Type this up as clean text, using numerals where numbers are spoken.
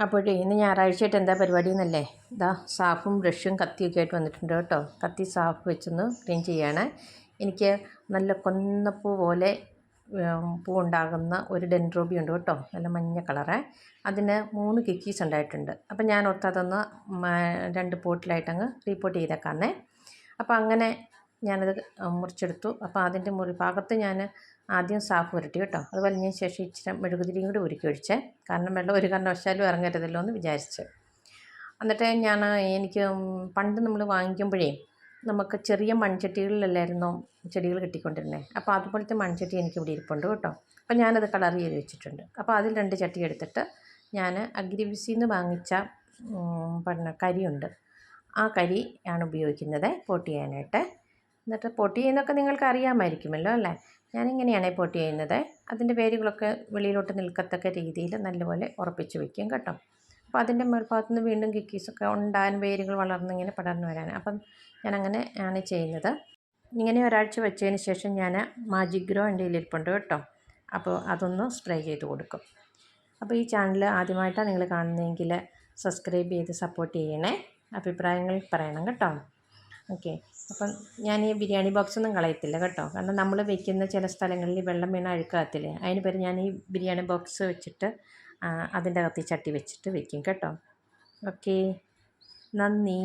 അപ്പോഴേ ഇന്ന് ഞായറാഴ്ചയായിട്ട് എന്താ പരിപാടി എന്നല്ലേ, ഇതാ സാഫും ബ്രഷും കത്തിയൊക്കെ ആയിട്ട് വന്നിട്ടുണ്ട് കേട്ടോ. കത്തി സാഫ് വെച്ചൊന്ന് ക്ലീൻ ചെയ്യാണ്. എനിക്ക് നല്ല കൊന്നപ്പൂ പോലെ പൂ ഉണ്ടാകുന്ന ഒരു ഡെൻഡ്രോബി ഉണ്ട് കേട്ടോ, നല്ല മഞ്ഞ കളറ്. അതിന് 3 കിക്കീസ് ഉണ്ടായിട്ടുണ്ട്. അപ്പം ഞാൻ ഓർത്ത് അതൊന്ന് 2 പോട്ടിലായിട്ടങ്ങ് റീപോർട്ട് ചെയ്തേക്കാന്നേ. അപ്പോൾ അങ്ങനെ ഞാനത് മുറിച്ചെടുത്തു. അപ്പോൾ അതിൻ്റെ ഭാഗത്ത് ഞാൻ ആദ്യം സാഫ് പുരട്ടി കേട്ടോ. അത് വലിഞ്ഞതിന് ശേഷം ഇച്ചിരി മെഴുകുതിരിയും കൂടി ഉരുക്കി ഒഴിച്ചേ, കാരണം വെള്ളം ഒരു കാരണവശാലും ഇറങ്ങരുതല്ലോ എന്ന് വിചാരിച്ച്. എന്നിട്ട് എനിക്ക് പണ്ട് നമ്മൾ വാങ്ങിക്കുമ്പോഴേ നമുക്ക് ചെറിയ മൺചട്ടികളിലല്ലായിരുന്നോ ചെടികൾ കിട്ടിക്കൊണ്ടിരുന്നത്. അപ്പോൾ അതുപോലത്തെ മൺചട്ടി എനിക്കിവിടെ ഇരിപ്പുണ്ട് കേട്ടോ. അപ്പോൾ ഞാനത് കളർ ചെയ്ത് വെച്ചിട്ടുണ്ട്. അപ്പോൾ അതിൽ 2 ചട്ടി എടുത്തിട്ട് ഞാൻ അഗ്രിവിസിയിൽ നിന്ന് വാങ്ങിച്ച കരിയുണ്ട്, ആ കരി ആണ് ഉപയോഗിക്കുന്നത് പോട്ട് ചെയ്യാനായിട്ട്. എന്നിട്ട് പോട്ട് ചെയ്യുന്നതൊക്കെ നിങ്ങൾക്ക് അറിയാമായിരിക്കുമല്ലോ അല്ലേ. ഞാനിങ്ങനെയാണ് പോട്ട് ചെയ്യുന്നത്. അതിൻ്റെ വേരുകളൊക്കെ വെളിയിലോട്ട് നിൽക്കത്തക്ക രീതിയിൽ നല്ലപോലെ ഉറപ്പിച്ച് വയ്ക്കും കേട്ടോ. അപ്പോൾ അതിൻ്റെ മേൽഭാഗത്തു നിന്ന് വീണ്ടും കിക്കീസൊക്കെ ഉണ്ടാകാൻ, വേരുകൾ വളർന്നിങ്ങനെ പടർന്നു വരാൻ. അപ്പം ഞാനങ്ങനെ ആണ് ചെയ്യുന്നത്. ഇങ്ങനെ ഒരാഴ്ച വെച്ചതിന് ശേഷം ഞാൻ മാജിക് ഗ്രോ എൻ്റെ കയ്യിലിരിപ്പുണ്ട് കേട്ടോ. അപ്പോൾ അതൊന്ന് സ്പ്രേ ചെയ്ത് കൊടുക്കും. അപ്പോൾ ഈ ചാനൽ ആദ്യമായിട്ടാണ് നിങ്ങൾ കാണുന്നതെങ്കിൽ സബ്സ്ക്രൈബ് ചെയ്ത് സപ്പോർട്ട് ചെയ്യണേ. അഭിപ്രായങ്ങൾ പറയണം കേട്ടോ. ഓക്കെ, അപ്പം ഞാൻ ഈ ബിരിയാണി ബോക്സൊന്നും കളയത്തില്ല കേട്ടോ. കാരണം നമ്മൾ വെക്കുന്ന ചില സ്ഥലങ്ങളിൽ വെള്ളം വീണ അഴുക്കാകത്തില്ലേ, അതിന് പേര് ഞാൻ ഈ ബിരിയാണി ബോക്സ് വെച്ചിട്ട് അതിൻ്റെ അകത്ത് ചട്ടി വെച്ചിട്ട് വെക്കും കേട്ടോ. ഓക്കെ, നന്ദി.